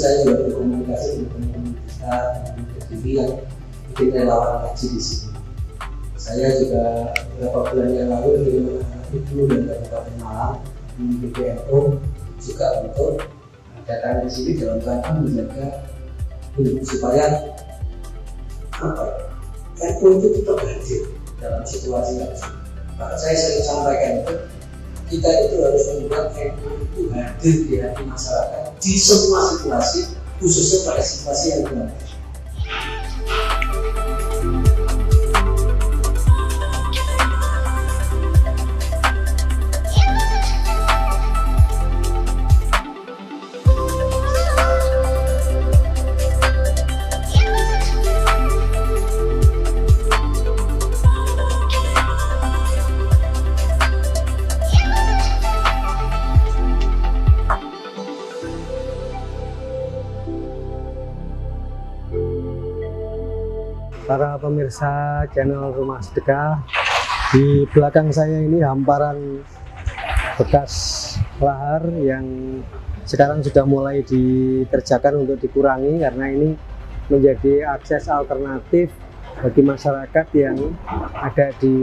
saya juga berkomunikasi dengan teman-teman kita yang bikin relawan ngaji di sini. Saya juga beberapa bulan yang lalu dengan anak ibu dan Kabupaten Malang di PBNU juga untuk datang di sini dalam rangka menjaga supaya NU itu tetap hadir dalam situasi yang sama. Maka saya sering sampaikan itu, kita itu harus membuat NU itu hadir di hati masyarakat di semua situasi, khususnya pada situasi yang benar. Para pemirsa channel Rumah Sedekah, di belakang saya ini hamparan bekas lahar yang sekarang sudah mulai dikerjakan untuk dikurangi karena ini menjadi akses alternatif bagi masyarakat yang ada di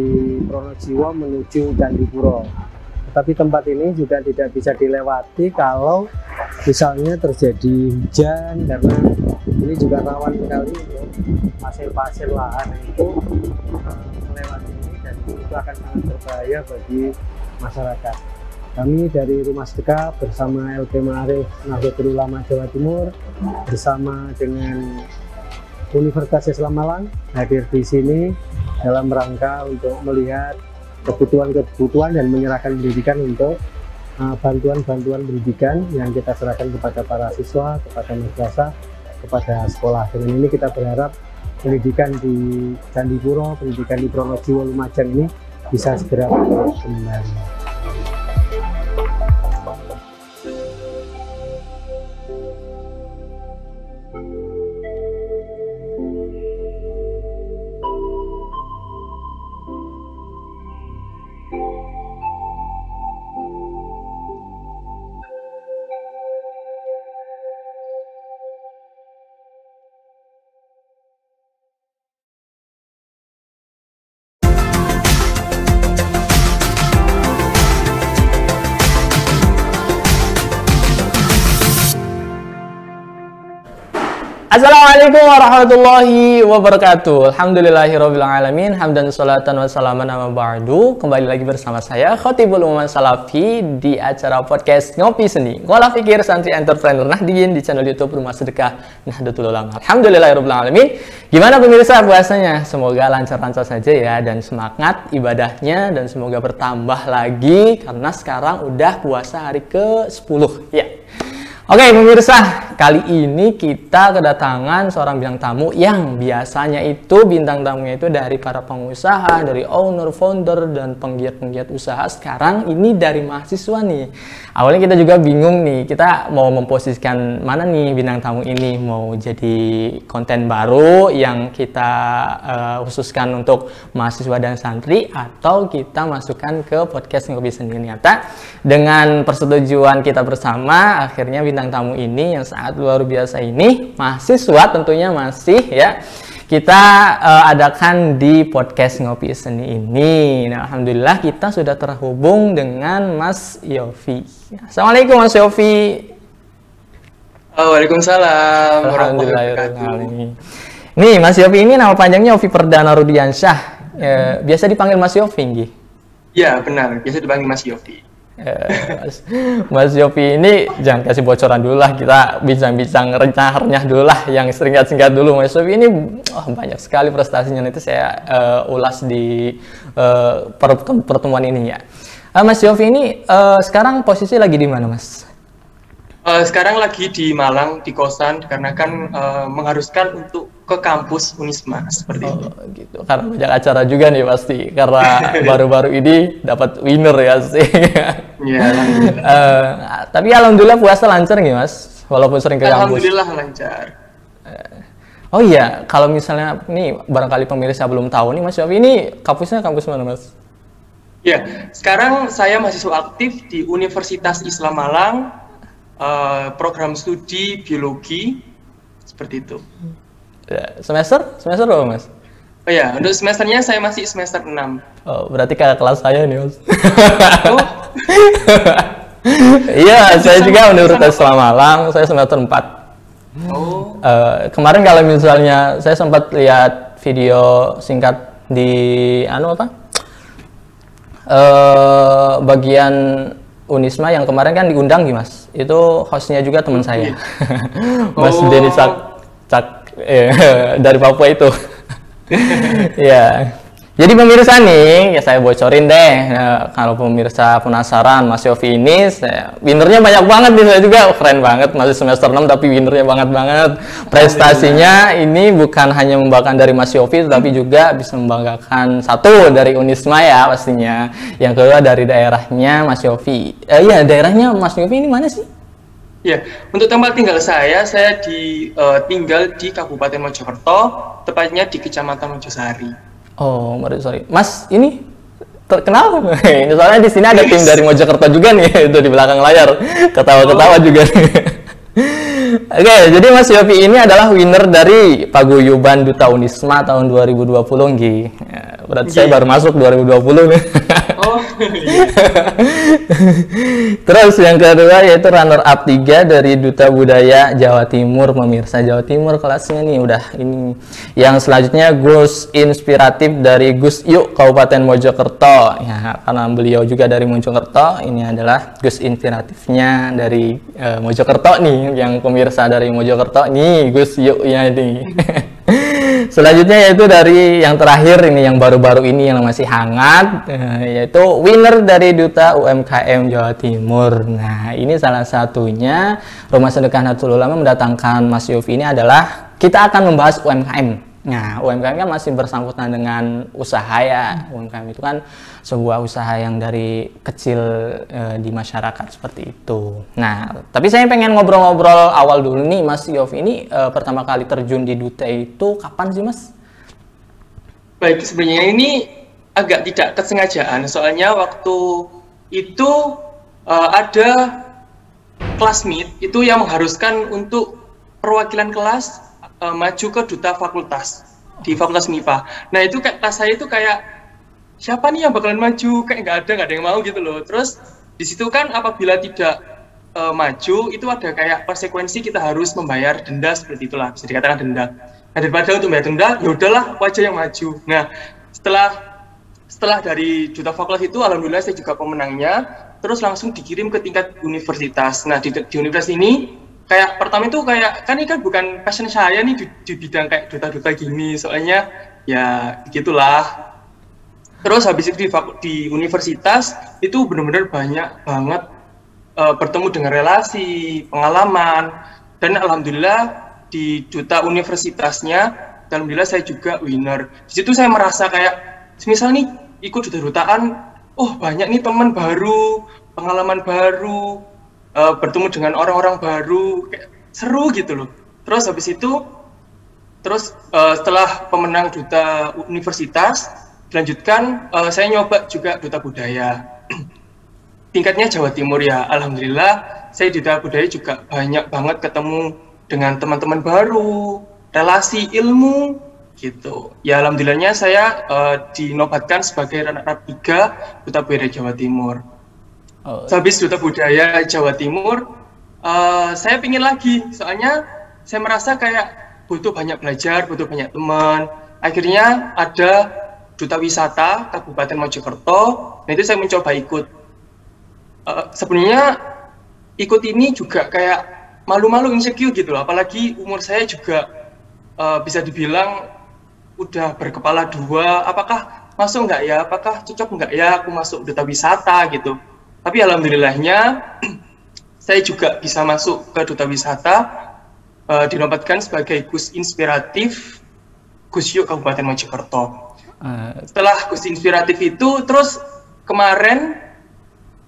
Pronojiwo menuju Candipuro. Tetapi tempat ini juga tidak bisa dilewati kalau misalnya terjadi hujan, karena ini juga rawan sekali untuk pasir-pasir lahar itu melewati ini, dan itu akan sangat berbahaya bagi masyarakat. Kami dari Rumah Sedekah bersama LP Ma'arif Nahdlatul Ulama Jawa Timur bersama dengan Universitas Islam Malang hadir di sini dalam rangka untuk melihat kebutuhan dan menyerahkan pendidikan untuk bantuan-bantuan pendidikan yang kita serahkan kepada para siswa, kepada madrasah, kepada sekolah. Dengan ini kita berharap pendidikan di Candipuro, pendidikan di Pronojiwo Lumajang ini bisa segera kembali. Assalamualaikum warahmatullahi wabarakatuh. Alhamdulillahirabbil alamin, hamdan sholatan wa salaman amma ba'du. Kembali lagi bersama saya Khotibul Umman Salafi di acara podcast Ngopi Seni Ngolah Fikir Santri Entrepreneur Nahdliyin di channel YouTube Rumah Sedekah Nahdlatul Ulama. Alhamdulillahirabbil alamin. Gimana pemirsa puasanya? Semoga lancar-lancar saja ya, dan semangat ibadahnya, dan semoga bertambah lagi karena sekarang udah puasa hari ke-10 ya. Oke pemirsa, kali ini kita kedatangan seorang bintang tamu yang biasanya itu bintang tamunya itu dari para pengusaha, dari owner, founder, dan penggiat-penggiat usaha. Sekarang ini dari mahasiswa nih. Awalnya kita juga bingung nih, kita mau memposisikan mana nih bintang tamu ini, mau jadi konten baru yang kita khususkan untuk mahasiswa dan santri, atau kita masukkan ke podcast Ngopi Seni. Ternyata dengan persetujuan kita bersama, akhirnya bintang tamu ini yang sangat luar biasa ini mahasiswa tentunya masih ya kita adakan di podcast Ngopi Seni ini. Nah, alhamdulillah kita sudah terhubung dengan Mas Yofi. Assalamualaikum Mas Yofi. Waalaikumsalam. Alhamdulillah. Nih Mas Yofi ini nama panjangnya Yofi Perdana Rudiansyah. Biasa dipanggil Mas Yofi nggih? Ya benar, biasa dipanggil Mas Yofi. Mas Yofi ini jangan kasih bocoran dulu lah, kita bincang-bincang renyah dulu lah, yang singkat-singkat dulu. Mas Yofi ini banyak sekali prestasinya, nanti saya ulas di pertemuan ini ya. Mas Yofi ini sekarang posisi lagi di mana Mas? Sekarang lagi di Malang, di kosan, karena kan mengharuskan untuk ke kampus Unisma seperti itu. Gitu. Karena banyak acara juga nih pasti, karena baru-baru ini dapat winner ya sih. Iya, alhamdulillah. Tapi alhamdulillah puasa lancar nih Mas, walaupun sering ke kampus. Alhamdulillah lancar. Oh iya, kalau misalnya nih barangkali pemirsa belum tahu nih Mas Yofi ini kampusnya kampus mana Mas? Ya, sekarang saya mahasiswa aktif di Universitas Islam Malang. program studi biologi seperti itu. Ya, semester berapa Mas? Oh ya, untuk semesternya saya masih semester 6. Oh, berarti kakak kelas saya nih Mas. Oh. Iya, saya juga Universitas Malang, saya semester 4. Oh. Kemarin kalau misalnya saya sempat lihat video singkat di bagian Unisma yang kemarin kan diundang nih Mas, itu hostnya juga teman saya. Mas Denny Cak dari Papua itu. Ya. Jadi pemirsa nih, ya saya bocorin deh. Nah, kalau pemirsa penasaran Mas Yofi ini, winnernya banyak banget nih, saya juga keren banget, masih semester 6 tapi winnernya banget. Prestasinya ini bukan hanya membanggakan dari Mas Yofi, tapi juga bisa membanggakan satu dari Unisma ya pastinya. Yang kedua dari daerahnya Mas Yofi. Iya, daerahnya Mas Yofi ini mana sih? Ya, untuk tempat tinggal saya tinggal di Kabupaten Mojokerto, tepatnya di Kecamatan Mojosari. Oh, sorry. Mas, ini terkenal. Ini soalnya di sini ada tim dari Mojokerto juga nih, itu di belakang layar. Ketawa-ketawa juga nih. Oke, jadi Mas Yofi ini adalah winner dari Paguyuban Duta Unisma tahun 2020, nggih. Ya, berarti saya baru masuk 2020 nih. Oh. Terus yang kedua yaitu runner up 3 dari Duta Budaya Jawa Timur, pemirsa Jawa Timur kelasnya nih udah ini. Yang selanjutnya Gus Inspiratif dari Gus Yuk Kabupaten Mojokerto. Ya, karena beliau juga dari Mojokerto, ini adalah Gus Inspiratifnya dari Mojokerto nih, yang pemirsa dari Mojokerto nih Gus Yuk ya ini. Selanjutnya yaitu dari yang terakhir ini, yang baru-baru ini yang masih hangat, yaitu winner dari Duta UMKM Jawa Timur. Nah, ini salah satunya Rumah Sedekah Nahdlatul Ulama mendatangkan Mas Yofi ini adalah kita akan membahas UMKM. Nah, UMKM kan masih bersangkutan dengan usaha ya. UMKM itu kan sebuah usaha yang dari kecil di masyarakat seperti itu. Nah, tapi saya pengen ngobrol-ngobrol awal dulu nih, Mas Yofi ini pertama kali terjun di Duta itu kapan sih, Mas? Baik, sebenarnya ini agak tidak kesengajaan, soalnya waktu itu ada kelas meet itu yang mengharuskan untuk perwakilan kelas maju ke duta fakultas di fakultas MIPA. Nah itu kayak kelas saya itu kayak siapa nih yang bakalan maju, kayak nggak ada yang mau gitu loh. Terus di situ kan apabila tidak maju itu ada kayak konsekuensi, kita harus membayar denda, seperti itulah bisa dikatakan denda. Nah daripada untuk bayar denda, ya udahlah aku aja yang maju. Nah setelah dari duta fakultas itu alhamdulillah saya juga pemenangnya, terus langsung dikirim ke tingkat universitas. Nah di universitas ini kayak pertama itu kayak kan ini kan bukan passion saya nih di bidang kayak duta-duta gini, soalnya ya gitulah. Terus habis itu di universitas itu benar-benar banyak banget bertemu dengan relasi, pengalaman, dan alhamdulillah di duta universitasnya alhamdulillah saya juga winner. Di situ saya merasa kayak semisal nih ikut duta-dutaan, oh banyak nih teman baru, pengalaman baru, bertemu dengan orang-orang baru, kayak seru gitu loh. Terus habis itu, setelah pemenang duta universitas, dilanjutkan saya nyoba juga duta budaya. Tingkatnya Jawa Timur ya, alhamdulillah saya di duta budaya juga banyak banget ketemu dengan teman-teman baru, relasi ilmu gitu. Ya alhamdulillahnya saya dinobatkan sebagai runner-up 3 duta budaya Jawa Timur. Habis duta budaya Jawa Timur, saya pingin lagi, soalnya saya merasa kayak butuh banyak belajar, butuh banyak teman. Akhirnya ada duta wisata Kabupaten Mojokerto, nah itu saya mencoba ikut. Sebenarnya ikut ini juga kayak malu-malu, insecure gitu loh, apalagi umur saya juga bisa dibilang udah berkepala dua, apakah masuk nggak ya, apakah cocok nggak ya aku masuk duta wisata gitu. Tapi alhamdulillahnya saya juga bisa masuk ke duta wisata, dinobatkan sebagai Gus Inspiratif Gus Yuk Kabupaten Mojokerto. Setelah Gus Inspiratif itu, terus kemarin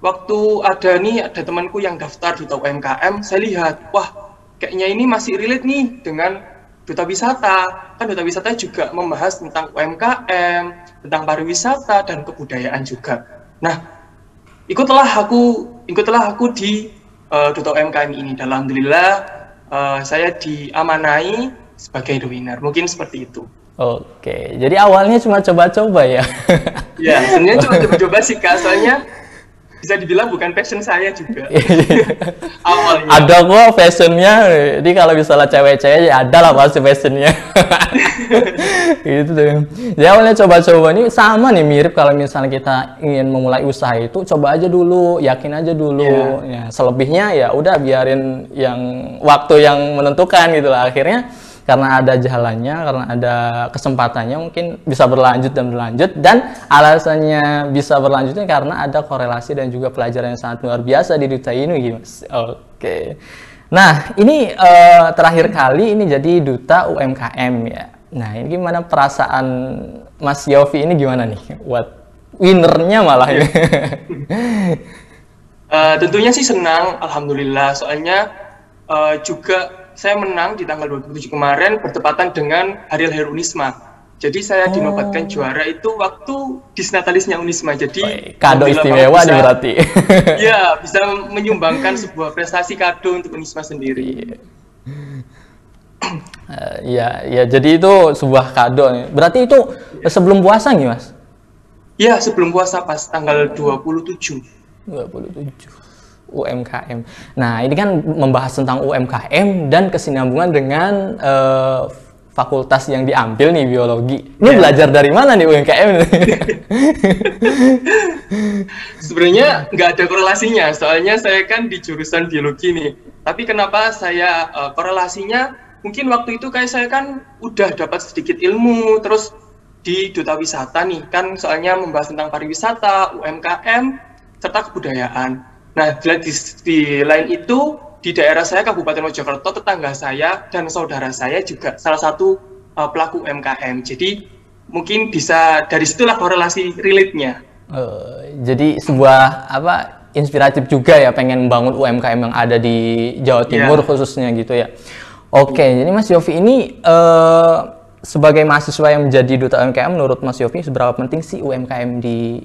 waktu ada temanku yang daftar duta UMKM, saya lihat, wah kayaknya ini masih relate nih dengan duta wisata. Kan duta wisata juga membahas tentang UMKM, tentang pariwisata dan kebudayaan juga. Nah, ikutlah aku di Duta UMKM ini. Dan alhamdulillah saya diamanai sebagai the winner. Mungkin seperti itu. Oke, jadi awalnya cuma coba-coba ya? Ya, sebenarnya cuma coba-coba sih Kak, soalnya bisa dibilang bukan passion saya juga. Awalnya. Ada kok fashionnya, jadi kalau misalnya cewek-cewek ya ada lah pasti fashionnya. Gitu deh. Jadi awalnya coba-coba ini sama nih, mirip kalau misalnya kita ingin memulai usaha itu coba aja dulu, yakin aja dulu. Ya, selebihnya ya udah biarin yang waktu yang menentukan gitu lah. Akhirnya karena ada jalannya, karena ada kesempatannya mungkin bisa berlanjut dan alasannya bisa berlanjutnya karena ada korelasi dan juga pelajaran yang sangat luar biasa di Duta ini gitu Mas. Oke. Nah, ini terakhir kali ini jadi Duta UMKM ya. Nah, ini gimana perasaan Mas Yofi ini gimana nih buat winernya malah ya? Tentunya sih senang, alhamdulillah. Soalnya juga saya menang di tanggal 27 kemarin bertepatan dengan Hari Lahir Unisma. Jadi saya dinobatkan juara itu waktu disnatalisnya Unisma. Jadi kado istimewa nih berarti. Ya, bisa menyumbangkan sebuah prestasi kado untuk Unisma sendiri. Ya, jadi itu sebuah kado. Berarti itu sebelum puasa nih, Mas? Ya, sebelum puasa pas tanggal 27. UMKM. Nah, ini kan membahas tentang UMKM dan kesinambungan dengan fakultas yang diambil nih, biologi. Ini belajar dari mana nih UMKM? Sebenarnya nggak ada korelasinya, soalnya saya kan di jurusan biologi nih. Tapi kenapa saya korelasinya? Mungkin waktu itu kayak saya kan udah dapat sedikit ilmu, terus di Duta Wisata nih, kan soalnya membahas tentang pariwisata, UMKM, serta kebudayaan. Nah, di lain itu, di daerah saya, Kabupaten Mojokerto, tetangga saya dan saudara saya juga salah satu pelaku UMKM. Jadi, mungkin bisa dari situlah korelasi relate-nya. Jadi, sebuah inspiratif juga ya, pengen membangun UMKM yang ada di Jawa Timur khususnya gitu ya. Oke, jadi Mas Yofi ini sebagai mahasiswa yang menjadi Duta UMKM, menurut Mas Yofi, seberapa penting sih UMKM di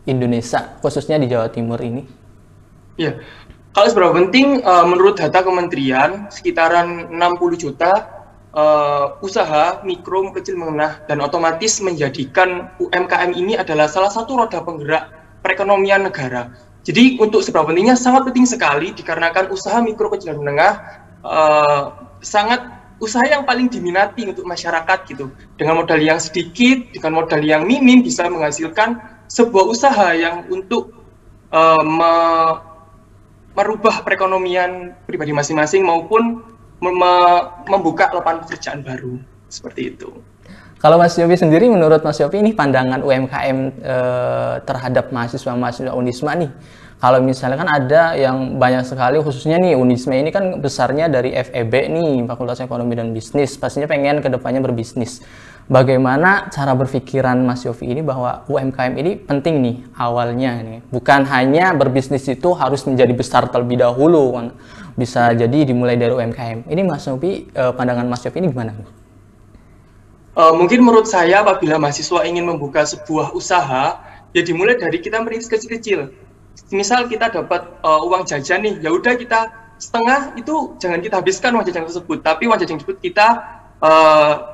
Indonesia, khususnya di Jawa Timur ini? Ya, kalau seberapa penting, menurut data kementerian, sekitaran 60 juta usaha mikro, kecil, menengah, dan otomatis menjadikan UMKM ini adalah salah satu roda penggerak perekonomian negara. Jadi untuk seberapa pentingnya sangat penting sekali dikarenakan usaha mikro, kecil, dan menengah sangat usaha yang paling diminati untuk masyarakat gitu. Dengan modal yang sedikit, dengan modal yang minim bisa menghasilkan sebuah usaha yang untuk merubah perekonomian pribadi masing-masing maupun membuka lapangan pekerjaan baru, seperti itu. Kalau Mas Yofi sendiri, menurut Mas Yofi ini pandangan UMKM terhadap mahasiswa-mahasiswa Unisma nih. Kalau misalnya kan ada yang banyak sekali, khususnya nih Unisma ini kan besarnya dari FEB nih, Fakultas Ekonomi dan Bisnis, pastinya pengen kedepannya berbisnis. Bagaimana cara berpikiran Mas Yofi ini bahwa UMKM ini penting nih awalnya nih, bukan hanya berbisnis itu harus menjadi besar terlebih dahulu, kan? Bisa jadi dimulai dari UMKM. Ini Mas Yofi, pandangan Mas Yofi ini gimana? Mungkin menurut saya apabila mahasiswa ingin membuka sebuah usaha, ya dimulai dari kita merintis kecil-kecil. Misal kita dapat uang jajan nih, ya udah kita setengah itu jangan kita habiskan uang jajan tersebut, tapi uang jajan tersebut kita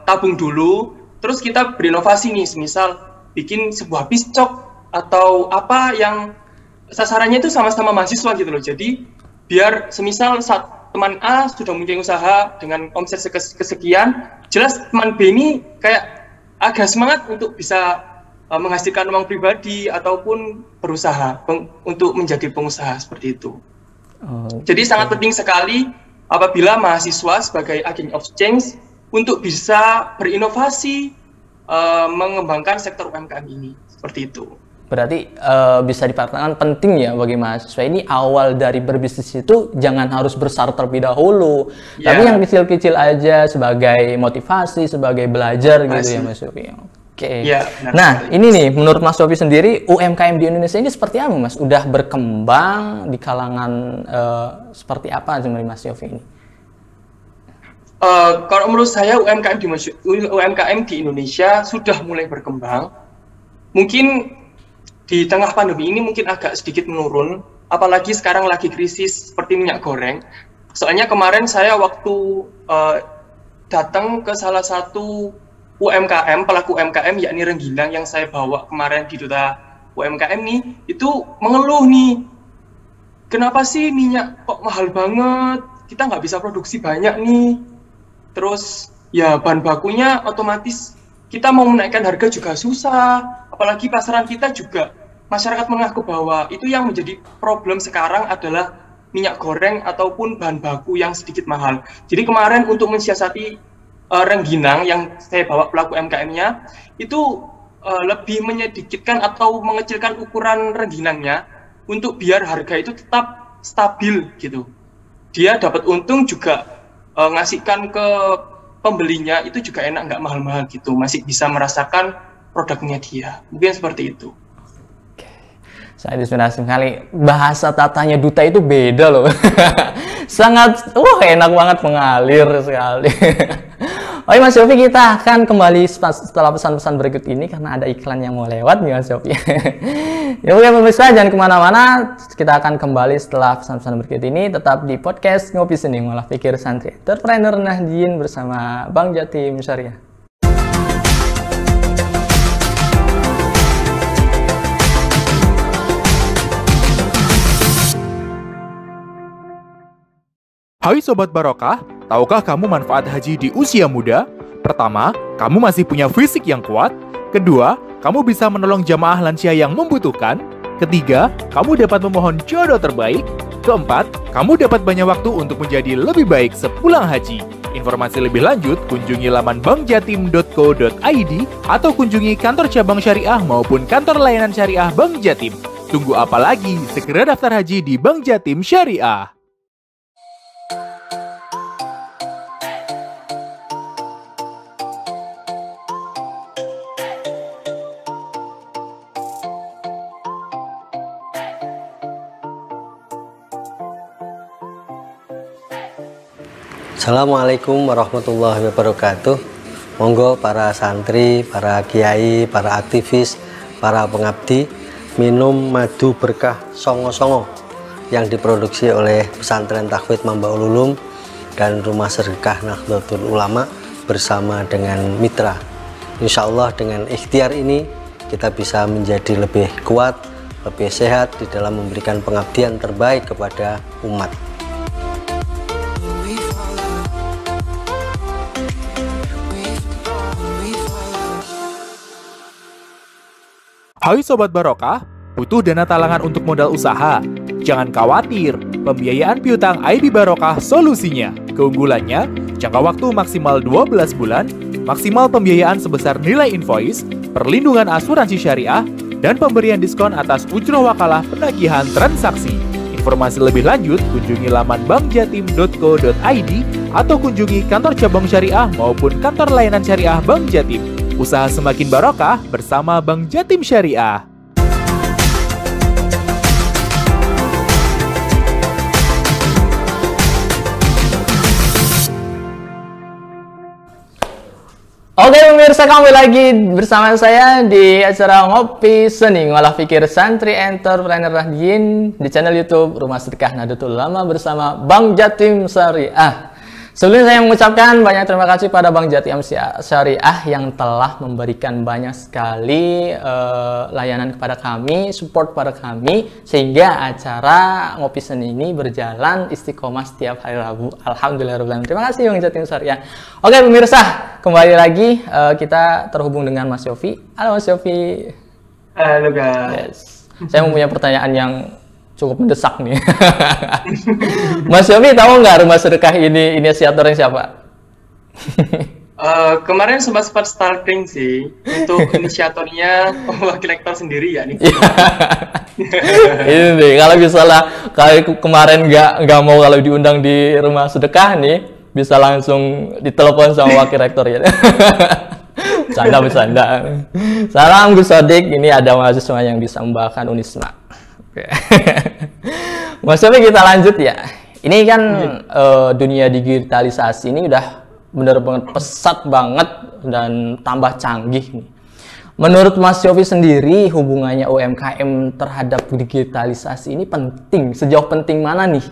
tabung dulu. Terus kita berinovasi nih, misal bikin sebuah piscok atau apa yang sasarannya itu sama-sama mahasiswa gitu loh. Jadi biar semisal saat teman A sudah mempunyai usaha dengan omset kesekian, jelas teman B ini kayak agak semangat untuk bisa menghasilkan uang pribadi ataupun berusaha untuk menjadi pengusaha seperti itu. Jadi sangat penting sekali apabila mahasiswa sebagai agent of change untuk bisa berinovasi, mengembangkan sektor UMKM ini, seperti itu. Berarti bisa dikatakan penting ya bagi mahasiswa ini awal dari berbisnis itu jangan harus besar terlebih dahulu, tapi yang kecil-kecil aja sebagai motivasi, sebagai belajar gitu ya Mas Yofi. Oke. Nah ini nih menurut Mas Yofi sendiri UMKM di Indonesia ini seperti apa Mas? Udah berkembang di kalangan seperti apa sebenarnya Mas Yofi ini? Kalau menurut saya UMKM di Indonesia sudah mulai berkembang. Mungkin di tengah pandemi ini mungkin agak sedikit menurun, apalagi sekarang lagi krisis seperti minyak goreng. Soalnya kemarin saya waktu datang ke salah satu UMKM, pelaku UMKM yakni Rengginang yang saya bawa kemarin di Duta UMKM nih, itu mengeluh nih, kenapa sih minyak kok mahal banget, kita nggak bisa produksi banyak nih. Terus ya bahan bakunya otomatis kita mau menaikkan harga juga susah, apalagi pasaran kita juga masyarakat menengah ke bawah. Itu yang menjadi problem sekarang adalah minyak goreng ataupun bahan baku yang sedikit mahal. Jadi kemarin untuk mensiasati Rengginang yang saya bawa pelaku UMKM-nya, itu lebih menyedikitkan atau mengecilkan ukuran rengginangnya untuk biar harga itu tetap stabil gitu. Dia dapat untung juga ngasihkan ke pembelinya itu juga enak, nggak mahal-mahal gitu, masih bisa merasakan produknya dia. Mungkin seperti itu. Saya inspirasi sekali. Bahasa tatanya Duta itu beda loh. Sangat, enak banget, mengalir sekali. Oke Mas Yofi, kita akan kembali setelah pesan-pesan berikut ini karena ada iklan yang mau lewat nih Mas Yofi. Ya oke pemirsa, jangan kemana-mana. Kita akan kembali setelah pesan-pesan berikut ini. Tetap di podcast Ngopi Seni Ngolah Pikir Santri Entrepreneur Nahdien bersama Bang Jatim Syariah. Hai Sobat Barokah, tahukah kamu manfaat haji di usia muda? Pertama, kamu masih punya fisik yang kuat. Kedua, kamu bisa menolong jamaah lansia yang membutuhkan. Ketiga, kamu dapat memohon jodoh terbaik. Keempat, kamu dapat banyak waktu untuk menjadi lebih baik sepulang haji. Informasi lebih lanjut, kunjungi laman bankjatim.co.id atau kunjungi kantor cabang syariah maupun kantor layanan syariah Bank Jatim. Tunggu apa lagi? Segera daftar haji di Bank Jatim Syariah. Assalamualaikum warahmatullahi wabarakatuh. Monggo para santri, para kiai, para aktivis, para pengabdi minum madu berkah songo-songo yang diproduksi oleh Pesantren Takwid Mambaul Ulum dan Rumah Sedekah Nahdlatul Ulama bersama dengan mitra. Insya Allah dengan ikhtiar ini kita bisa menjadi lebih kuat, lebih sehat di dalam memberikan pengabdian terbaik kepada umat. Hai Sobat Barokah, butuh dana talangan untuk modal usaha? Jangan khawatir, pembiayaan piutang IB Barokah solusinya. Keunggulannya, jangka waktu maksimal 12 bulan, maksimal pembiayaan sebesar nilai invoice, perlindungan asuransi syariah, dan pemberian diskon atas ujroh wakalah penagihan transaksi. Informasi lebih lanjut, kunjungi laman bankjatim.co.id atau kunjungi kantor cabang syariah maupun kantor layanan syariah Bank Jatim. Usaha semakin barokah bersama Bank Jatim Syariah. Oke pemirsa, kembali lagi bersama saya di acara Ngopi Seni Ngolah Pikir Santri Entrepreneur Nahdien di channel YouTube Rumah Sedekah Nahdlatul Ulama bersama Bang Jatim Syariah. Sebelumnya saya mengucapkan banyak terima kasih pada Bang Jatim Syariah yang telah memberikan banyak sekali layanan kepada kami, support pada kami, sehingga acara Ngopi Seni ini berjalan istiqomah setiap hari Rabu. Alhamdulillah. Terima kasih Bang Jatim Syariah. Oke pemirsa, kembali lagi kita terhubung dengan Mas Yofi. Halo Mas Yofi. Halo guys. Yes. Saya mempunyai pertanyaan yang cukup mendesak nih. Mas Yofi tahu nggak Rumah Sedekah ini inisiatornya siapa? Kemarin sempat stalking sih untuk inisiatornya wakil rektor sendiri ya nih. Ini nih, kalau misalnya kalau kemarin nggak mau kalau diundang di Rumah Sedekah nih, bisa langsung ditelepon sama wakil rektor ya. Bercanda. Salam Gus Sodik, ini ada mahasiswa yang bisa membawakan Unisma. Mas Yofi, kita lanjut ya. Ini kan dunia digitalisasi ini udah bener-bener pesat banget dan tambah canggih nih. Menurut Mas Yofi sendiri, hubungannya UMKM terhadap digitalisasi ini penting. Sejauh penting mana nih?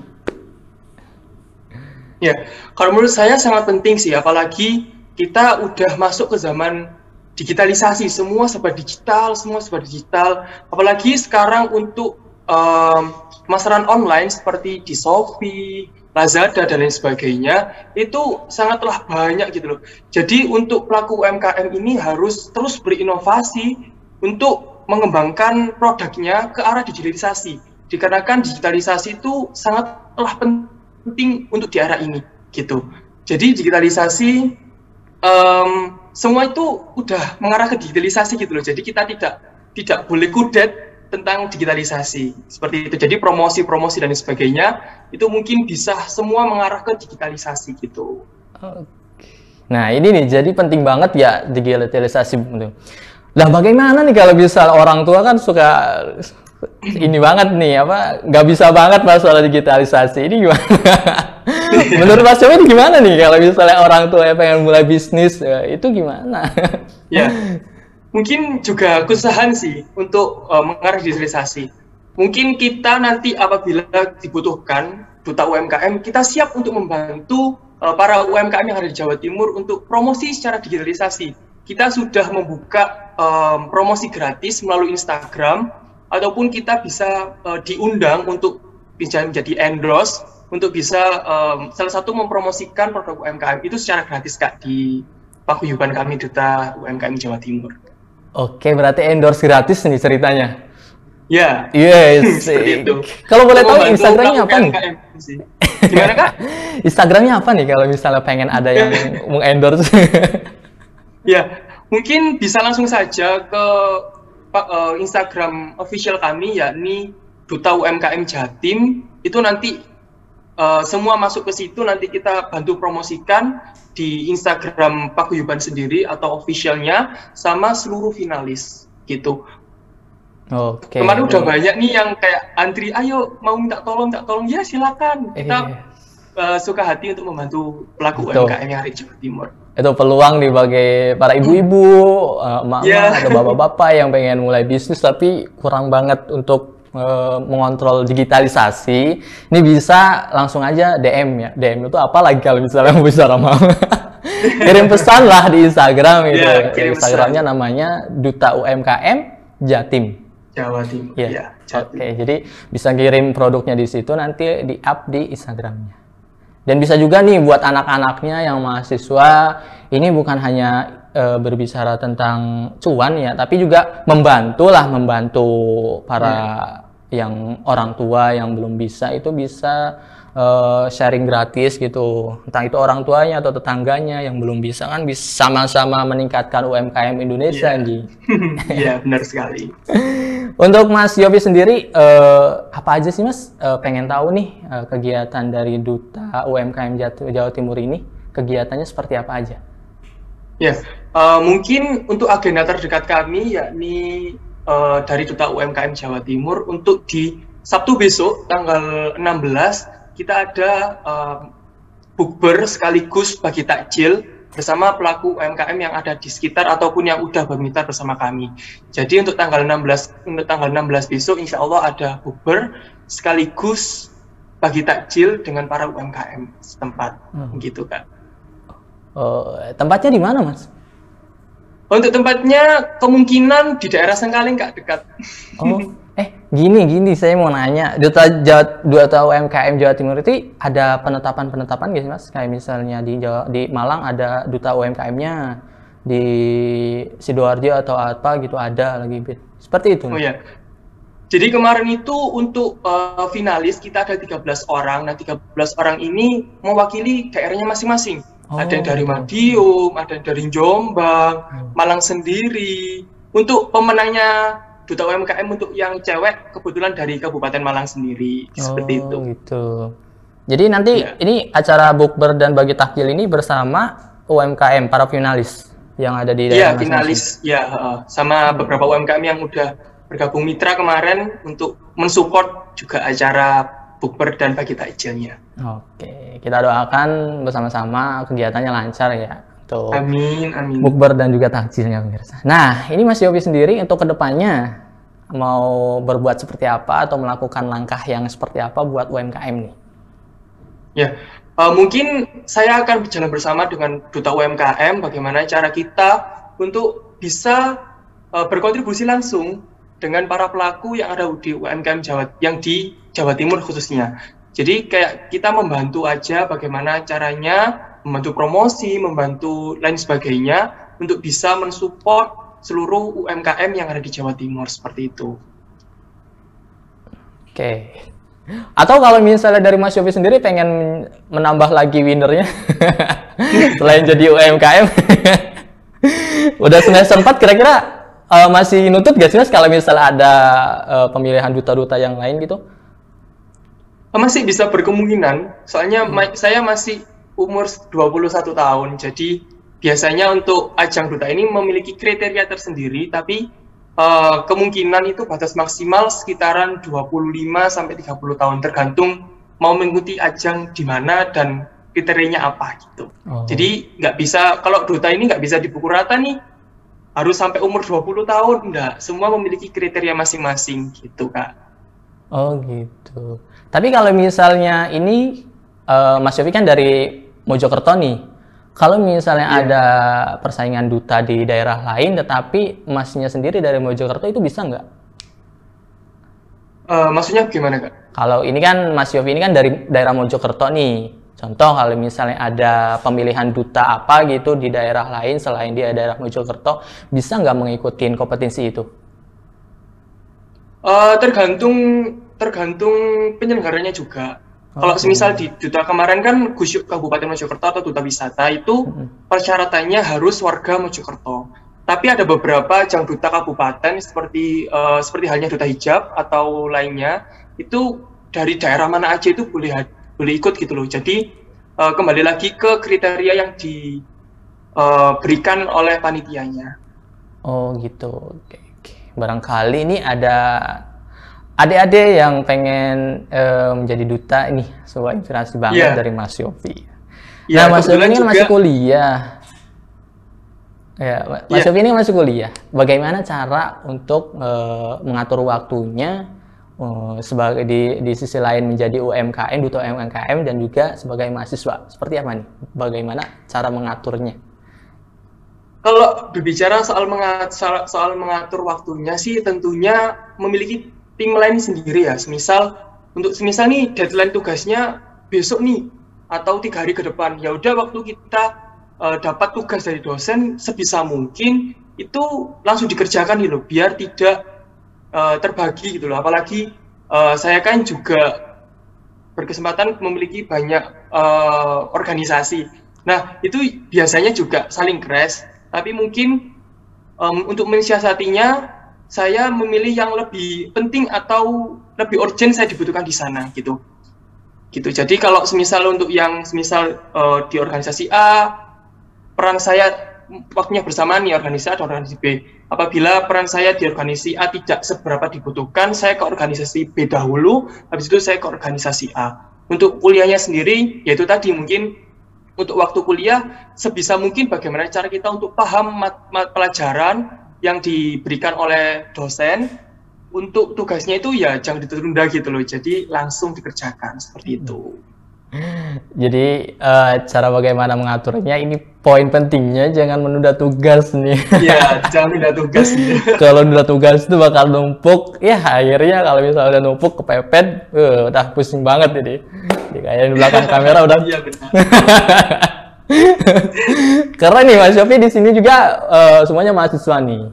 Ya, kalau menurut saya sangat penting sih, apalagi kita udah masuk ke zaman digitalisasi, semua serba digital, Apalagi sekarang untuk pemasaran online seperti di Shopee, Lazada dan lain sebagainya itu sangatlah banyak gitu loh. Jadi untuk pelaku UMKM ini harus terus berinovasi untuk mengembangkan produknya ke arah digitalisasi. Dikarenakan digitalisasi itu sangatlah penting untuk di arah ini gitu. Jadi digitalisasi semua itu udah mengarah ke digitalisasi gitu loh. Jadi kita tidak boleh kudet tentang digitalisasi seperti itu. Jadi promosi dan sebagainya itu mungkin bisa semua mengarah ke digitalisasi gitu. Nah ini nih, jadi penting banget ya digitalisasi. Nah bagaimana nih kalau misal orang tua kan suka ini banget nih, nggak bisa banget masalah digitalisasi, ini gimana? Menurut Mas Yofi gimana nih kalau misalnya orang tua yang pengen mulai bisnis, itu gimana? Ya, mungkin juga kesusahan sih untuk mengarah digitalisasi. Mungkin kita nanti apabila dibutuhkan duta UMKM, kita siap untuk membantu para UMKM yang ada di Jawa Timur untuk promosi secara digitalisasi. Kita sudah membuka promosi gratis melalui Instagram, ataupun kita bisa diundang untuk bisa menjadi endorse, untuk bisa salah satu mempromosikan produk UMKM itu secara gratis Kak di paguyuban kami Duta UMKM Jawa Timur. Oke, berarti endorse gratis nih ceritanya. Ya. Yes. Seperti itu. Kalau boleh tahu Instagramnya apa nih? Gimana Kak? Instagramnya apa nih kalau misalnya pengen ada yang mengendorse? Ya, mungkin bisa langsung saja ke Instagram official kami, yakni Duta UMKM Jatim. Itu nanti semua masuk ke situ, nanti kita bantu promosikan di Instagram paguyuban sendiri atau officialnya sama seluruh finalis gitu. Oke. Kemarin udah banyak nih yang kayak antri, ayo mau minta tolong ya silakan. Kita suka hati untuk membantu pelaku UMKM yang ada di Jawa Timur. Itu peluang nih bagi para ibu-ibu, mama atau bapak-bapak yang pengen mulai bisnis tapi kurang banget untuk mengontrol digitalisasi. Ini bisa langsung aja DM ya. DM itu apa lagi kalau misalnya mau bicara mau kirim pesan lah di Instagram gitu. Instagramnya namanya Duta UMKM Jatim. Jawa Timur. Ya. Oke, jadi bisa kirim produknya di situ, nanti di-up di Instagramnya. Dan bisa juga nih buat anak-anaknya yang mahasiswa, ini bukan hanya berbicara tentang cuan ya, tapi juga membantu para yang orang tua yang belum bisa itu bisa sharing gratis gitu. Entah itu orang tuanya atau tetangganya yang belum bisa, kan bisa sama-sama meningkatkan UMKM Indonesia nih. Iya, benar sekali. Untuk Mas Yofi sendiri, apa aja sih Mas pengen tahu nih kegiatan dari Duta UMKM Jawa Timur ini, kegiatannya seperti apa aja? Ya, mungkin untuk agenda terdekat kami yakni dari Duta UMKM Jawa Timur untuk di Sabtu besok tanggal 16 kita ada bukber sekaligus bagi takjil bersama pelaku UMKM yang ada di sekitar ataupun yang udah bermitra bersama kami. Jadi untuk tanggal 16 besok insya Allah ada bukber sekaligus bagi takjil dengan para UMKM setempat, gitu Kak. Tempatnya di mana Mas? Untuk tempatnya kemungkinan di daerah Sengkaling Kak, dekat. Gini saya mau nanya, Duta UMKM Jawa Timur itu ada penetapan gak sih Mas? Kayak misalnya di Malang ada Duta UMKM-nya, di Sidoarjo atau apa gitu ada lagi, seperti itu. Oh ya, jadi kemarin itu untuk finalis kita ada 13 orang. Nah 13 orang ini mewakili daerahnya masing-masing. Ada yang dari Madiun, ada yang dari Jombang, Malang sendiri. Untuk pemenangnya Duta UMKM untuk yang cewek kebetulan dari Kabupaten Malang sendiri, seperti itu. Gitu. Jadi nanti ini acara bukber dan bagi takjil ini bersama UMKM para finalis yang ada di daerah finalis sama beberapa UMKM yang udah bergabung mitra kemarin untuk mensupport juga acara bukber dan bagi takjilnya. Oke, kita doakan bersama-sama kegiatannya lancar ya. Tuh. Amin, amin. Bukber dan juga takjilnya pemirsa. Nah, ini Mas Yofi sendiri untuk kedepannya mau berbuat seperti apa atau melakukan langkah yang seperti apa buat UMKM nih? Ya, mungkin saya akan berjalan bersama dengan Duta UMKM bagaimana cara kita untuk bisa berkontribusi langsung dengan para pelaku yang ada di UMKM yang di Jawa Timur khususnya. Jadi kayak kita membantu aja bagaimana caranya, membantu promosi, membantu lain sebagainya untuk bisa mensupport seluruh UMKM yang ada di Jawa Timur seperti itu. Oke. Atau kalau misalnya dari Mas Yofi sendiri pengen menambah lagi winernya selain jadi UMKM, udah semester 4 kira-kira masih nutut gak sih Mas kalau misalnya ada pemilihan duta-duta yang lain gitu? Masih bisa berkemungkinan, soalnya saya masih umur 21 tahun, jadi biasanya untuk ajang duta ini memiliki kriteria tersendiri, tapi kemungkinan itu batas maksimal sekitaran 25-30 tahun, tergantung mau mengikuti ajang di mana dan kriterianya apa gitu. Jadi nggak bisa, kalau duta ini nggak bisa dipukul rata nih, harus sampai umur 20 tahun, enggak. Semua memiliki kriteria masing-masing gitu, Kak. Oh gitu. Tapi kalau misalnya ini Mas Yofi kan dari Mojokerto nih. Kalau misalnya ada persaingan duta di daerah lain, tetapi Masnya sendiri dari Mojokerto itu bisa nggak? Maksudnya gimana, Kak? Kalau ini kan Mas Yofi ini kan dari daerah Mojokerto nih. Contoh kalau misalnya ada pemilihan duta apa gitu di daerah lain selain di daerah Mojokerto, bisa nggak mengikuti kompetisi itu? Tergantung penyelenggaranya juga. Kalau semisal di duta kemarin kan Gusyuk Kabupaten Mojokerto atau duta wisata itu persyaratannya harus warga Mojokerto. Tapi ada beberapa ajang duta kabupaten seperti halnya duta hijab atau lainnya itu dari daerah mana aja itu boleh ikut gitu loh. Jadi kembali lagi ke kriteria yang diberikan oleh panitianya. Oh gitu. Oke. Barangkali ini ada adik-adik yang pengen menjadi duta ini, sebuah inspirasi banget dari Mas Yofi. Nah, Mas Yofi ini masih kuliah. Ya, Mas Yofi ini masih kuliah. Bagaimana cara untuk mengatur waktunya sebagai di sisi lain menjadi UMKM, duta UMKM dan juga sebagai mahasiswa? Seperti apa nih? Bagaimana cara mengaturnya? Kalau berbicara soal mengatur waktunya sih tentunya memiliki timeline sendiri ya. Semisal nih deadline tugasnya besok nih atau 3 hari ke depan. Ya udah waktu kita dapat tugas dari dosen sebisa mungkin itu langsung dikerjakan gitu loh, biar tidak terbagi gitu loh. Apalagi saya kan juga berkesempatan memiliki banyak organisasi. Nah, itu biasanya juga saling crash. Tapi mungkin untuk mensiasatinya, saya memilih yang lebih penting atau lebih urgent saya dibutuhkan di sana gitu. Jadi kalau untuk yang di organisasi A, peran saya waktunya bersamaan nih organisasi A dan organisasi B. Apabila peran saya di organisasi A tidak seberapa dibutuhkan, saya ke organisasi B dahulu, habis itu saya ke organisasi A. Untuk kuliahnya sendiri, yaitu tadi mungkin untuk waktu kuliah, sebisa mungkin bagaimana cara kita untuk paham pelajaran yang diberikan oleh dosen. Untuk tugasnya itu ya jangan ditunda gitu loh, jadi langsung dikerjakan seperti itu. Jadi cara bagaimana mengaturnya ini poin pentingnya, jangan menunda tugas nih. Iya, jangan menunda tugas. Kalau menunda tugas itu bakal numpuk, ya akhirnya kalau misalnya udah numpuk kepepet, udah pusing banget ini. Kayak di belakang kamera udah. Iya benar. Karena nih Mas Yofi di sini juga semuanya mahasiswa nih.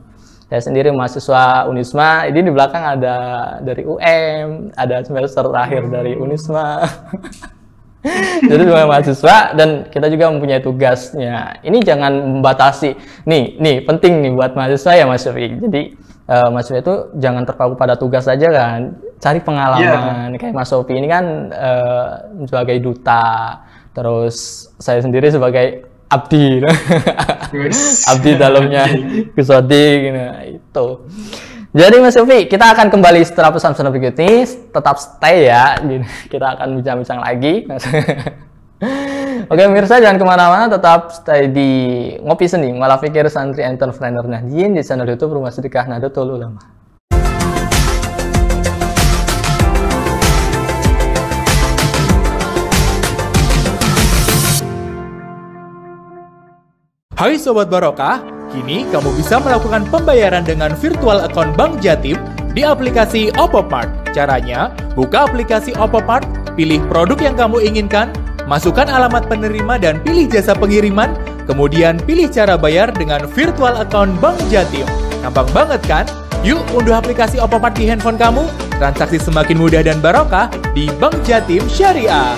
Saya sendiri mahasiswa Unisma. Ini di belakang ada dari UM, ada semester terakhir dari Unisma. Jadi semua mahasiswa dan kita juga mempunyai tugasnya. Ini jangan membatasi. Nih penting nih buat mahasiswa ya Mas Yofi. Jadi mahasiswa itu jangan terpaku pada tugas saja kan. Cari pengalaman. Kayak Mas Yofi ini kan sebagai duta. Terus saya sendiri sebagai abdi. Abdi dalamnya Kusodi nah, itu. Jadi Mas Yofi, kita akan kembali setelah pesan-pesan berikut ini. Tetap stay ya, kita akan bincang-bincang lagi. Oke pemirsa, jangan kemana-mana, tetap stay di Ngopi Seni, Ngolah Fikir Santri Entrepreneur Nahdien di channel YouTube Rumah Sedekah Nahdlatul Ulama. Hai Sobat Barokah, kini kamu bisa melakukan pembayaran dengan virtual account Bank Jatim di aplikasi Oppo Mart. Caranya, buka aplikasi Oppo Mart, pilih produk yang kamu inginkan, masukkan alamat penerima dan pilih jasa pengiriman, kemudian pilih cara bayar dengan virtual account Bank Jatim. Gampang banget kan? Yuk unduh aplikasi Oppo Mart di handphone kamu, transaksi semakin mudah dan barokah di Bank Jatim Syariah.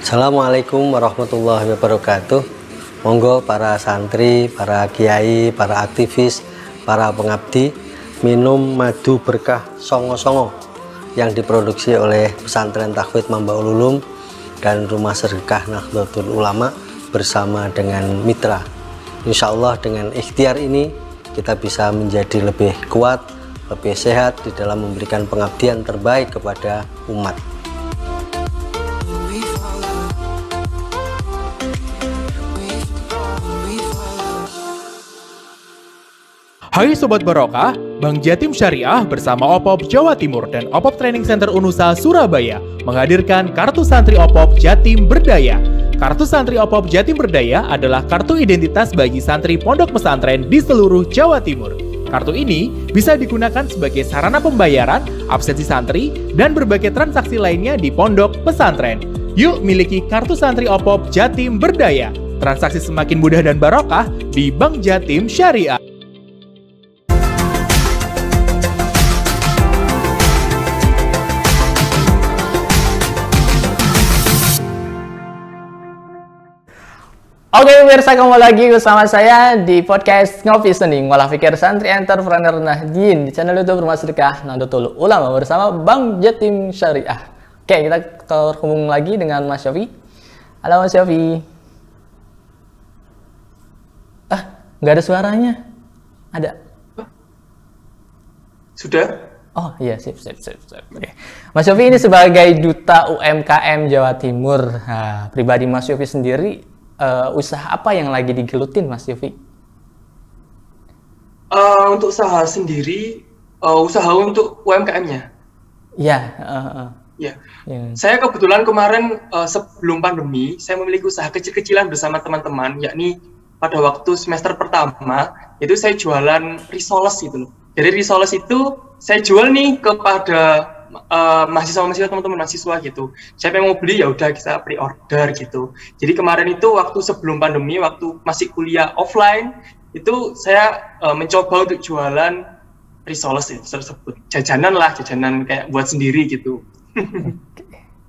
Assalamualaikum warahmatullahi wabarakatuh. Monggo para santri, para kiai, para aktivis, para pengabdi minum madu berkah songo-songo yang diproduksi oleh Pesantren Takwid Mambaul Ulum dan Rumah Sedekah Nahdlatul Ulama bersama dengan mitra. Insya Allah dengan ikhtiar ini kita bisa menjadi lebih kuat, lebih sehat di dalam memberikan pengabdian terbaik kepada umat. Hai Sobat Barokah, Bank Jatim Syariah bersama OPOP Jawa Timur dan OPOP Training Center Unusa Surabaya menghadirkan Kartu Santri OPOP Jatim Berdaya. Kartu Santri OPOP Jatim Berdaya adalah kartu identitas bagi santri pondok pesantren di seluruh Jawa Timur. Kartu ini bisa digunakan sebagai sarana pembayaran, absensi santri, dan berbagai transaksi lainnya di pondok pesantren. Yuk miliki Kartu Santri OPOP Jatim Berdaya. Transaksi semakin mudah dan barokah di Bank Jatim Syariah. Oke pemirsa, kembali lagi bersama saya di podcast Ngopi Seni, Ngolah Fikir Santri Entrepreneur Nahdien di channel YouTube Rumah Sedekah Nahdlatul Ulama bersama Bank Jatim Syariah. Oke, kita terhubung lagi dengan Mas Syafi. Halo Mas Syafi. Nggak ada suaranya. Ada? Sudah? Oh iya, sip. Oke. Mas Syafi ini sebagai Duta UMKM Jawa Timur. Nah, pribadi Mas Syafi sendiri, usaha apa yang lagi digelutin Mas Yofi? Untuk usaha sendiri, usaha untuk UMKM-nya? Iya. Ya. Saya kebetulan kemarin sebelum pandemi, saya memiliki usaha kecil-kecilan bersama teman-teman, yakni pada waktu semester pertama, itu saya jualan risoles gitu loh. Dari risoles itu, saya jual nih kepada mahasiswa teman-teman mahasiswa gitu. Siapa yang mau beli ya udah kita pre-order gitu. Jadi kemarin itu waktu sebelum pandemi, waktu masih kuliah offline, itu saya mencoba untuk jualan risoles tersebut. Jajanan kayak buat sendiri gitu.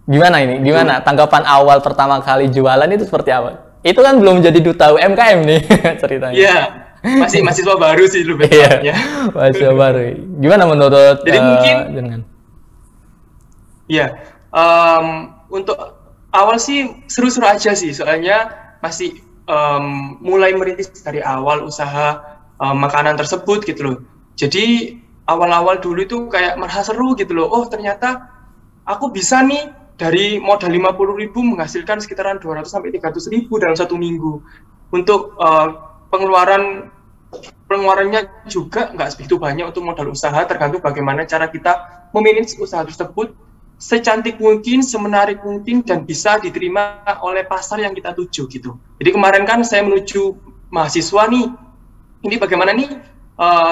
Gimana ini? Gimana tanggapan awal pertama kali jualan itu seperti apa? Itu kan belum jadi duta UMKM nih ceritanya. Iya. Masih mahasiswa baru sih dulu bedanya. Mahasiswa baru. Gimana menurut jadi mungkin dengan ya, untuk awal sih seru-seru aja sih, soalnya masih mulai merintis dari awal usaha makanan tersebut gitu loh. Jadi awal-awal dulu itu kayak merasa seru gitu loh. Oh ternyata aku bisa nih dari modal 50.000 menghasilkan sekitaran 200-300.000 dalam satu minggu. Untuk pengeluarannya juga nggak segitu banyak untuk modal usaha, tergantung bagaimana cara kita memanage usaha tersebut secantik mungkin, semenarik mungkin, dan bisa diterima oleh pasar yang kita tuju gitu. Jadi kemarin kan saya menuju mahasiswa nih, ini bagaimana nih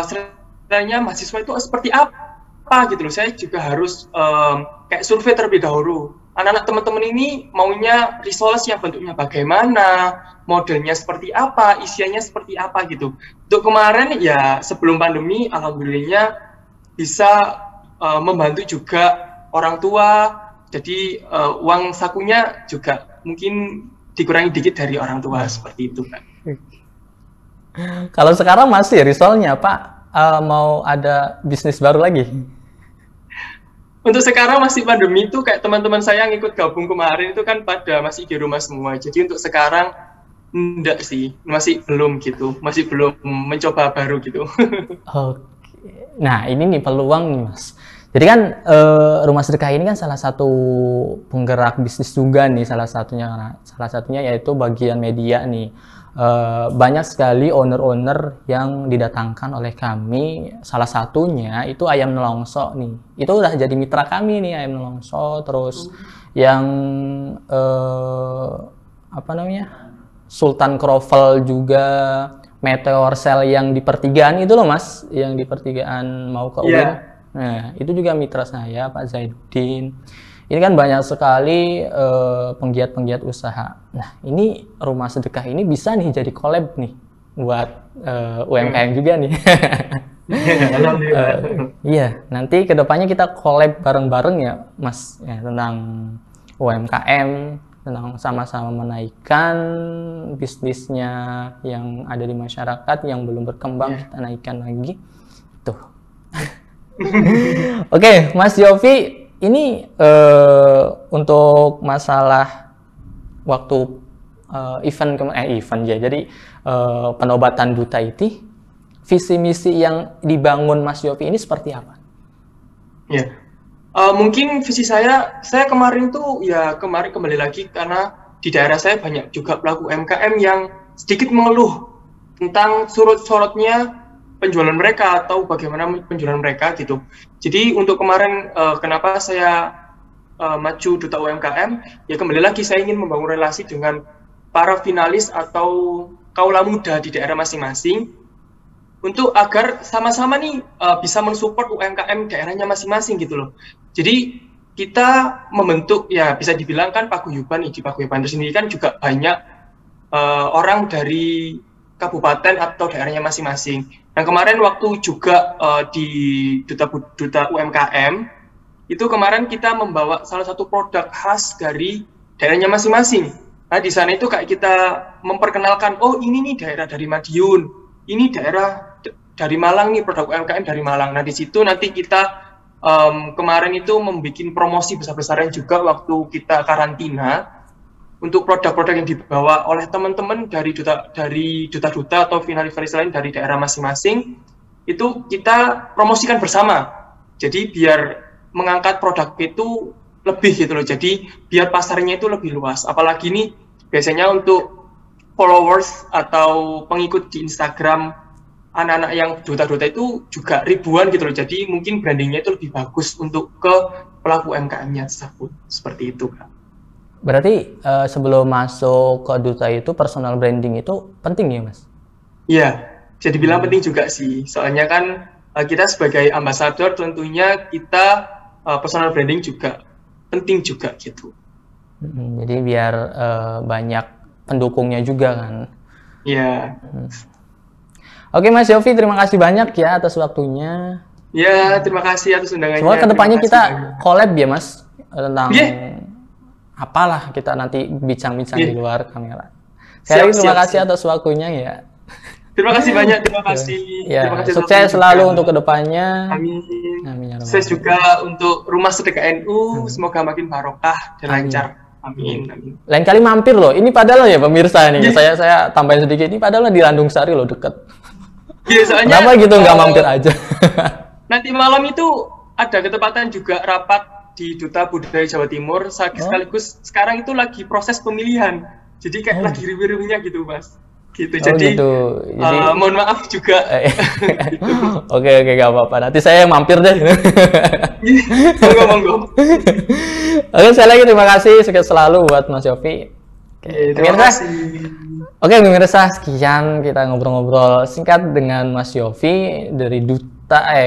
sebenarnya mahasiswa itu seperti apa gitu loh. Saya juga harus kayak survei terlebih dahulu. Anak-anak teman-teman ini maunya risoles yang bentuknya bagaimana, modelnya seperti apa, isiannya seperti apa gitu. Untuk kemarin ya sebelum pandemi, alhamdulillahnya bisa membantu juga orang tua, jadi uang sakunya juga mungkin dikurangi dikit dari orang tua, seperti itu kan. Kalau sekarang masih risolnya Pak, mau ada bisnis baru lagi? untuk sekarang masih pandemi itu kayak teman-teman saya yang ikut gabung kemarin itu kan pada masih di rumah semua. Jadi untuk sekarang enggak sih, masih belum gitu, masih belum mencoba baru gitu. Oke. Nah, ini nih peluang nih, Mas. Jadi kan Rumah Sedekah ini kan salah satu penggerak bisnis juga nih, salah satunya yaitu bagian media nih. Banyak sekali owner-owner yang didatangkan oleh kami, salah satunya itu Ayam Nelongso nih. Itu udah jadi mitra kami nih, Ayam Nelongso. Terus yang apa namanya, Sultan Krovel juga, Meteor Cell yang di pertigaan itu loh Mas, yang di pertigaan mau ke UIN. Nah, itu juga mitra saya, Pak Zainuddin. Ini kan banyak sekali penggiat-penggiat usaha. Nah, ini Rumah Sedekah ini bisa nih jadi collab nih buat UMKM juga nih. Iya, nanti kedepannya kita collab bareng-bareng ya, Mas, ya, tentang UMKM, tentang sama-sama menaikkan bisnisnya yang ada di masyarakat yang belum berkembang, kita naikkan lagi. Tuh. Oke, Mas Yofi. Ini untuk masalah waktu event ya. Jadi penobatan duta itu, visi misi yang dibangun Mas Yofi ini seperti apa? Ya, mungkin visi saya kemarin tuh ya kembali lagi karena di daerah saya banyak juga pelaku UMKM yang sedikit mengeluh tentang surut-surutnya penjualan mereka atau bagaimana penjualan mereka gitu. Jadi untuk kemarin kenapa saya maju Duta UMKM, ya kembali lagi saya ingin membangun relasi dengan para finalis atau kaula muda di daerah masing-masing untuk agar sama-sama nih bisa mensupport UMKM daerahnya masing-masing gitu loh. Jadi kita membentuk ya bisa dibilang kan paguyuban, di paguyuban itu sendiri kan juga banyak orang dari kabupaten atau daerahnya masing-masing. Nah kemarin waktu juga di Duta UMKM itu kemarin kita membawa salah satu produk khas dari daerahnya masing-masing. Nah di sana itu kayak kita memperkenalkan, oh ini nih daerah dari Madiun, ini daerah dari Malang nih, produk UMKM dari Malang. Nah di situ nanti kita kemarin itu membuat promosi besar-besaran juga waktu kita karantina untuk produk-produk yang dibawa oleh teman-teman dari duta-duta atau finalis-finalis lain dari daerah masing-masing, itu kita promosikan bersama. Jadi biar mengangkat produk itu lebih gitu loh, jadi biar pasarnya itu lebih luas. Apalagi ini biasanya untuk followers atau pengikut di Instagram anak-anak yang duta-duta itu juga ribuan gitu loh, jadi mungkin brandingnya itu lebih bagus untuk ke pelaku UMKM-nya tersebut, seperti itu Kak. Berarti sebelum masuk ke duta itu personal branding itu penting ya Mas? Iya, jadi bilang penting juga sih. Soalnya kan kita sebagai ambasador tentunya kita personal branding juga penting juga gitu. Jadi biar banyak pendukungnya juga kan? Iya. Oke Mas Yofi, terima kasih banyak ya atas waktunya. Ya, terima kasih atas undangannya. Semoga kedepannya kita collab ya Mas tentang apalah, kita nanti bincang-bincang di luar kamera. Saya terima kasih atas waktunya ya. Terima kasih banyak, terima kasih. Ya, terima kasih sukses selalu untuk kedepannya. Amin. Amin. Sukses juga untuk Rumah Sedekah NU, semoga makin barokah dan lancar. Amin. Amin. Lain kali mampir loh. Ini padahal ya pemirsa nih. Saya tambahin sedikit. Ini padahal di Landung Sari loh, deket. Iya, soalnya kenapa gitu nggak mampir aja? Nanti malam itu ada ketepatan juga rapat di Duta Budaya Jawa Timur, sekaligus sekarang itu lagi proses pemilihan, jadi kayak lagi review-reviewnya gitu Mas, gitu. Jadi mohon maaf juga. Gitu. Oke, gak apa-apa, nanti saya yang mampir deh. Monggo. Oke, saya lagi terima kasih, sukses selalu buat Mas Yofi. Terima kasih. Oke pemirsa, sekian kita ngobrol-ngobrol singkat dengan Mas Yofi dari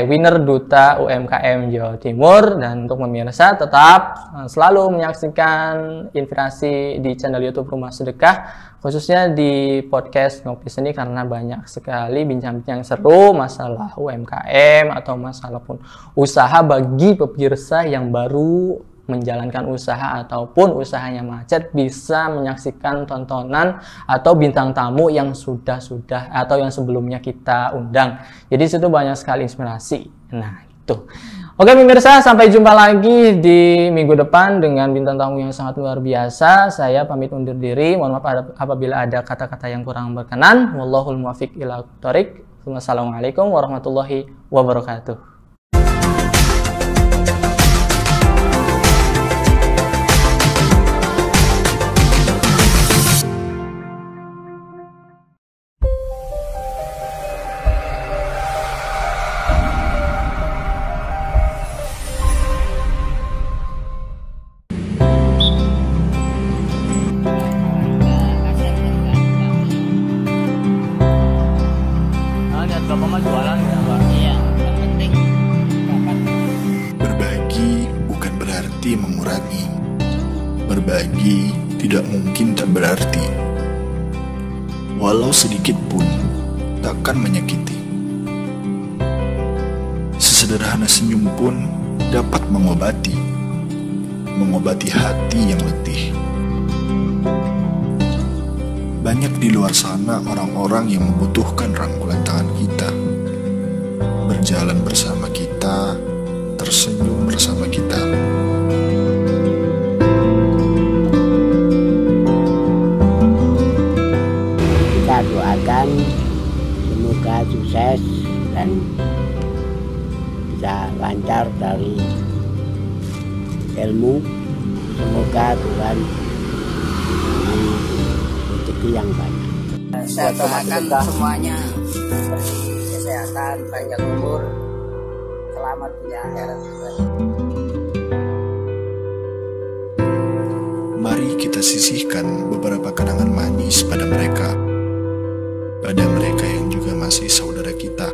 winner Duta UMKM Jawa Timur. Dan untuk pemirsa tetap selalu menyaksikan Inspirasi di channel YouTube Rumah Sedekah, khususnya di podcast Ngopi Seni, karena banyak sekali bincang-bincang seru masalah UMKM atau masalah pun usaha bagi pemirsa yang baru menjalankan usaha ataupun usahanya macet, bisa menyaksikan tontonan atau bintang tamu yang sudah atau yang sebelumnya kita undang. Jadi situ banyak sekali inspirasi. Nah itu. Oke pemirsa, sampai jumpa lagi di minggu depan dengan bintang tamu yang sangat luar biasa. Saya pamit undur diri. Mohon maaf apabila ada kata-kata yang kurang berkenan. Wallahul muwaffiq ila thoriq. Wassalamualaikum warahmatullahi wabarakatuh. Berbagi bukan berarti mengurangi. Berbagi tidak mungkin tak berarti. Walau sedikit pun takkan menyakiti. Sesederhana senyum pun dapat mengobati hati yang letih. Banyak di luar sana orang-orang yang membutuhkan rangkulan tangan kita, berjalan bersama kita, tersenyum bersama kita. Kita doakan semoga sukses dan bisa lancar dari ilmu. Semoga Tuhan beri rezeki yang banyak. Saya doakan semuanya diberi kesehatan, panjang umur, selamat dunia akhirat. Mari kita sisihkan beberapa kenangan manis pada mereka yang juga masih saudara kita.